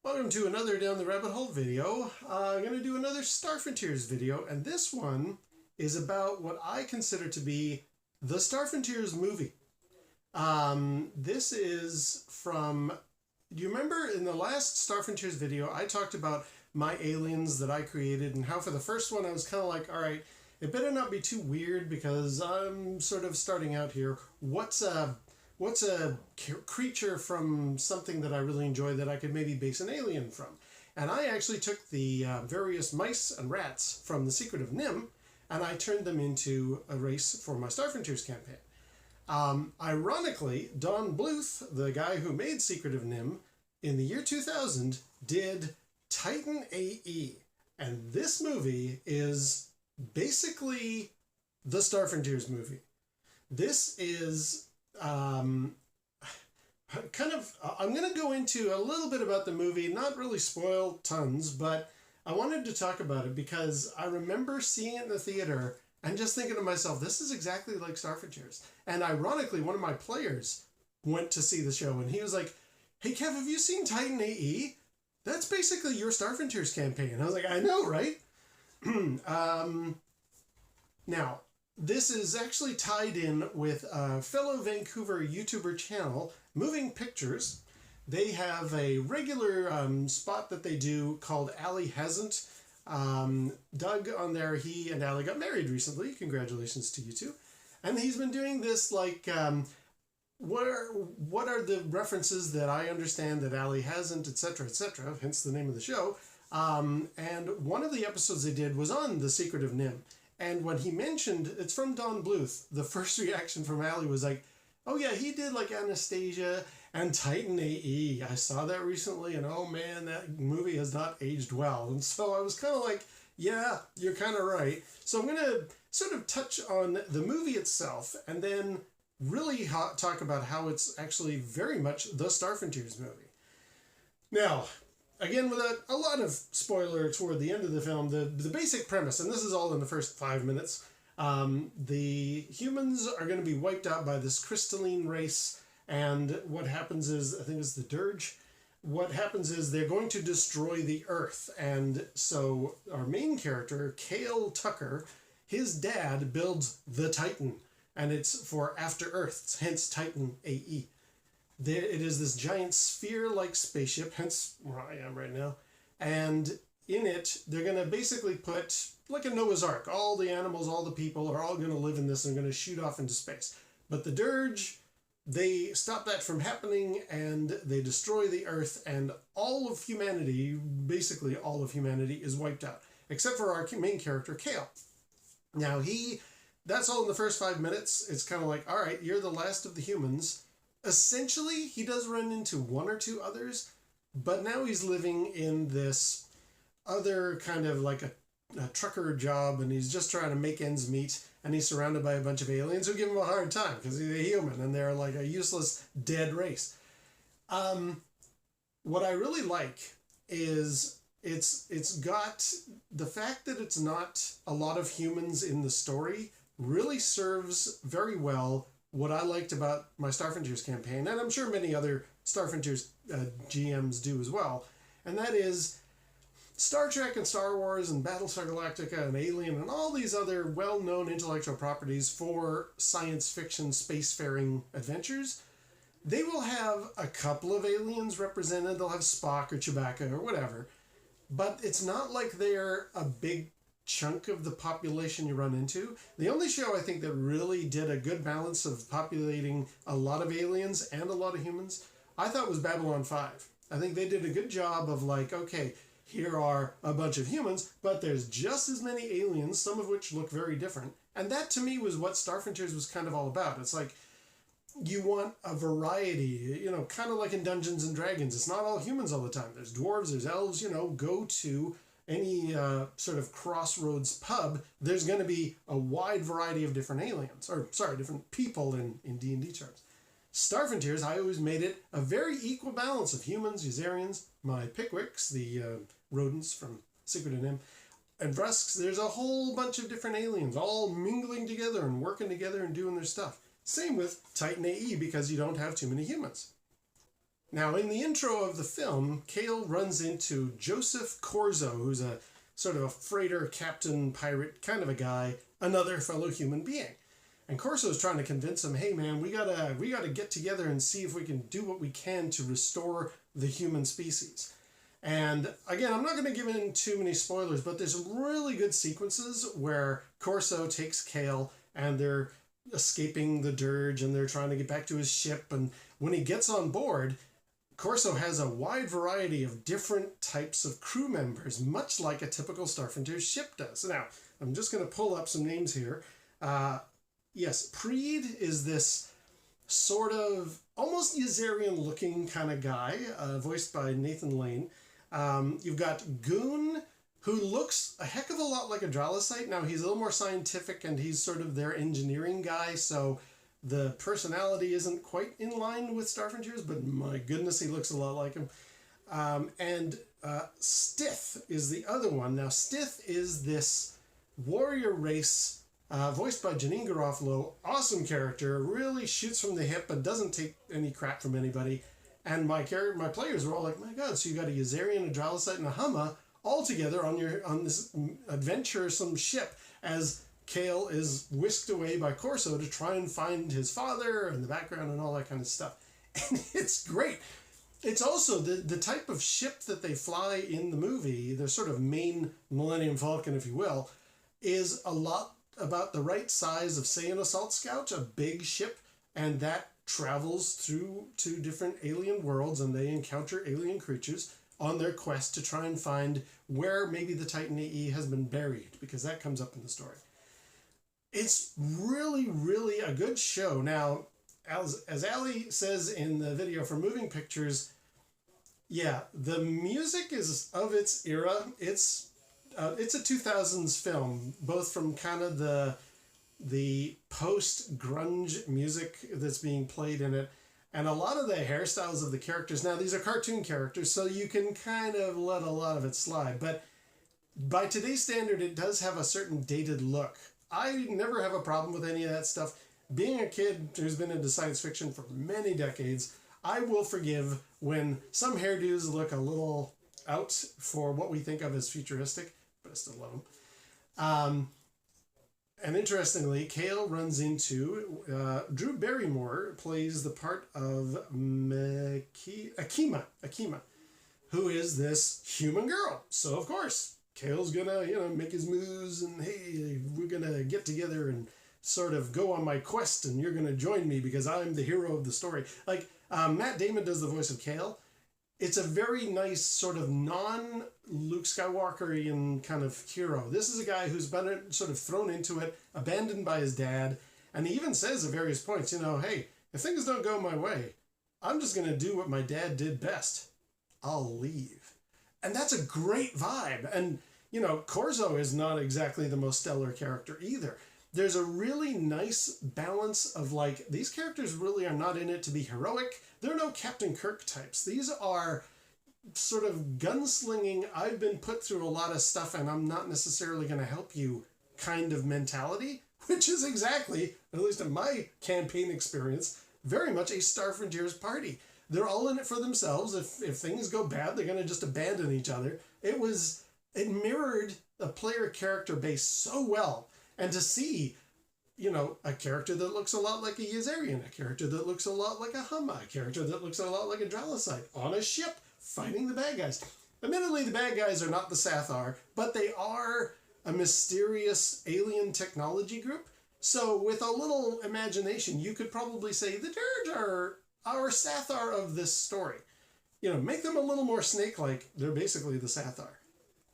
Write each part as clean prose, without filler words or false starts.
Welcome to another Down the Rabbit Hole video. I'm going to do another Star Frontiers video, and this one is about what I consider to be the Star Frontiers movie. This is from, do you remember in the last Star Frontiers video, I talked about my aliens that I created and how for the first one I was kind of like, all right, it better not be too weird because I'm sort of starting out here. What's a creature from something that I really enjoy that I could maybe base an alien from? And I actually took the various mice and rats from The Secret of NIMH and I turned them into a race for my Star Frontiers campaign. Ironically, Don Bluth, the guy who made Secret of NIMH, in the year 2000 did Titan AE. And this movie is basically the Star Frontiers movie. This is I'm going to go into a little bit about the movie, not really spoil tons, but I wanted to talk about it because I remember seeing it in the theater and just thinking to myself, this is exactly like Star Frontiers. And ironically, one of my players went to see the show and he was like, hey Kev, have you seen Titan AE? That's basically your Star Frontiers campaign. I was like, I know, right? Now, this is actually tied in with a fellow Vancouver YouTuber channel, Moving Pictures. They have a regular spot that they do called Ali Hasn't. Doug on there, he and Ali got married recently. Congratulations to you two. And he's been doing this like, what are the references that I understand that Ali hasn't, etc., etc., hence the name of the show. And one of the episodes they did was on The Secret of NIMH. And when he mentioned, it's from Don Bluth, the first reaction from Ali was like, oh yeah, he did like Anastasia and Titan AE. I saw that recently and oh man, that movie has not aged well. And so I was kind of like, yeah, you're kind of right. So I'm going to sort of touch on the movie itself and then really talk about how it's actually very much the Star Frontiers movie. Now, again, with a lot of spoiler toward the end of the film, the basic premise, and this is all in the first 5 minutes, the humans are going to be wiped out by this crystalline race, and what happens is, I think it's the Dirge, what happens is they're going to destroy the Earth, and so our main character, Cale Tucker, his dad builds the Titan, and it's for After Earth, hence Titan AE. It is this giant sphere-like spaceship, hence where I am right now, and in it, they're going to basically put, like a Noah's Ark, all the animals, all the people are all going to live in this and going to shoot off into space. But the Dirge, they stop that from happening, and they destroy the Earth, and all of humanity, basically all of humanity, is wiped out, except for our main character, Cale. Now, that's all in the first 5 minutes. It's kind of like, all right, you're the last of the humans. Essentially, he does run into one or two others, but now he's living in this other kind of like a trucker job, and he's just trying to make ends meet, and he's surrounded by a bunch of aliens who give him a hard time because he's a human, and they're like a useless, dead race. What I really like is it's got the fact that it's not a lot of humans in the story really serves very well what I liked about my Star Frontiers campaign, and I'm sure many other Star Frontiers GMs do as well, and that is Star Trek and Star Wars and Battlestar Galactica and Alien and all these other well-known intellectual properties for science fiction spacefaring adventures. They will have a couple of aliens represented. They'll have Spock or Chewbacca or whatever, but it's not like they're a big chunk of the population you run into. The only show I think that really did a good balance of populating a lot of aliens and a lot of humans, I thought was Babylon 5. I think they did a good job of like, okay, here are a bunch of humans, but there's just as many aliens, some of which look very different. And that to me was what Star Frontiers was kind of all about. It's like, you want a variety, you know, kind of like in Dungeons and Dragons. It's not all humans all the time. There's dwarves, there's elves, you know, go to any sort of crossroads pub, there's going to be a wide variety of different aliens, or sorry, different people in D&D terms. Star Frontiers, I always made it a very equal balance of humans, Usarians, my Pickwicks, the rodents from Secret of NIMH, and Vrusks. There's a whole bunch of different aliens all mingling together and working together and doing their stuff. Same with Titan AE because you don't have too many humans. Now, in the intro of the film, Cale runs into Joseph Corzo, who's a sort of a freighter captain pirate kind of a guy, another fellow human being. And Corso's trying to convince him, hey man, we gotta get together and see if we can do what we can to restore the human species. And again, I'm not going to give in too many spoilers, but there's some really good sequences where Corso takes Cale and they're escaping the dirge and they're trying to get back to his ship. And when he gets on board, Corso has a wide variety of different types of crew members, much like a typical Starfrontier ship does. Now, I'm just going to pull up some names here. Yes, Preed is this sort of almost Ysarian looking kind of guy, voiced by Nathan Lane. You've got Goon, who looks a heck of a lot like a Dralosite. Now, he's a little more scientific and he's sort of their engineering guy, so the personality isn't quite in line with Starfrontiers, but my goodness, he looks a lot like him. And Stith is the other one. Now, Stith is this warrior race, voiced by Janine Garofalo. Awesome character, really shoots from the hip and doesn't take any crap from anybody. And my players were all like, my God, so you got a Ysarian, a Dralosite, and a Humma all together on this adventuresome ship as Cale is whisked away by Corso to try and find his father and the background and all that kind of stuff. And it's great. It's also the type of ship that they fly in the movie, their sort of main Millennium Falcon, if you will, is a lot about the right size of, say, an assault scout, a big ship, and that travels through to different alien worlds and they encounter alien creatures on their quest to try and find where maybe the Titan AE has been buried, because that comes up in the story. It's really, really a good show. Now, as Ali says in the video for Moving Pictures, yeah, the music is of its era. It's a 2000s film, both from kind of the post-grunge music that's being played in it, and a lot of the hairstyles of the characters. Now, these are cartoon characters, so you can kind of let a lot of it slide, but by today's standard, it does have a certain dated look. I never have a problem with any of that stuff. Being a kid who's been into science fiction for many decades, I will forgive when some hairdos look a little out for what we think of as futuristic, but I still love them. And interestingly, Cale runs into Drew Barrymore plays the part of Akima, who is this human girl. So of course, Cale's gonna make his moves and hey, we're gonna get together and sort of go on my quest, and you're gonna join me because I'm the hero of the story. Like Matt Damon does the voice of Cale. It's a very nice sort of non-Luke Skywalker-ian kind of hero. This is a guy who's been sort of thrown into it, abandoned by his dad, and he even says at various points, hey, if things don't go my way, I'm just going to do what my dad did best. I'll leave. And that's a great vibe. And, Corzo is not exactly the most stellar character either. There's a really nice balance of these characters really are not in it to be heroic. They're no Captain Kirk types. These are sort of gunslinging, I've been put through a lot of stuff and I'm not necessarily going to help you kind of mentality, which is exactly, at least in my campaign experience, very much a Starfrontiers party. They're all in it for themselves. If things go bad, they're going to just abandon each other. It mirrored a player character base so well. And to see, a character that looks a lot like a Ysarian, a character that looks a lot like a Humma, a character that looks a lot like a Dralosite on a ship fighting the bad guys. Admittedly, the bad guys are not the Sathar, but they are a mysterious alien technology group. So with a little imagination, you could probably say the Dirge are our Sathar of this story. Make them a little more snake-like. They're basically the Sathar.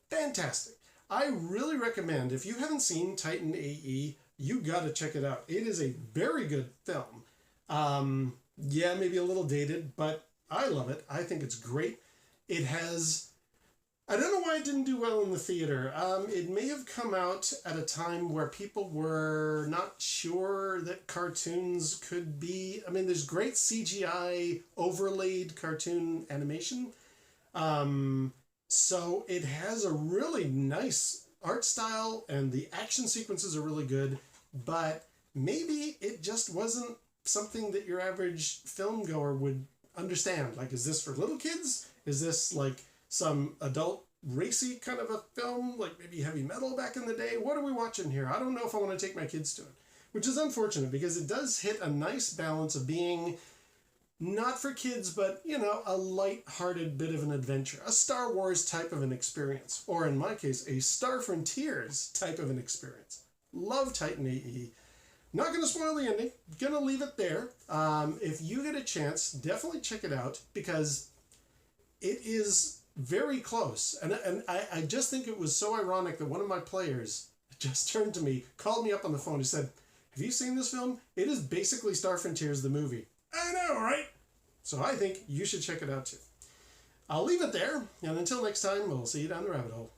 Fantastic. I really recommend, if you haven't seen Titan AE, you got to check it out. It is a very good film. Yeah, maybe a little dated, but I love it. I think it's great. It has... I don't know why it didn't do well in the theater. It may have come out at a time where people were not sure that cartoons could be... there's great CGI overlaid cartoon animation. So it has a really nice art style and the action sequences are really good, but maybe it just wasn't something that your average film goer would understand. Like, is this for little kids? Is this like some adult racy kind of a film, like maybe heavy metal back in the day? What are we watching here? I don't know if I want to take my kids to it, which is unfortunate because it does hit a nice balance of being not for kids, but, you know, a light-hearted bit of an adventure, a Star Wars type of an experience, or in my case, a Star Frontiers type of an experience. Love Titan AE. Not going to spoil the ending. Going to leave it there. If you get a chance, definitely check it out because it is very close. And I just think it was so ironic that one of my players just turned to me, called me up on the phone and said, have you seen this film? It is basically Star Frontiers, the movie. I know, right? So I think you should check it out too. I'll leave it there, and until next time, we'll see you down the rabbit hole.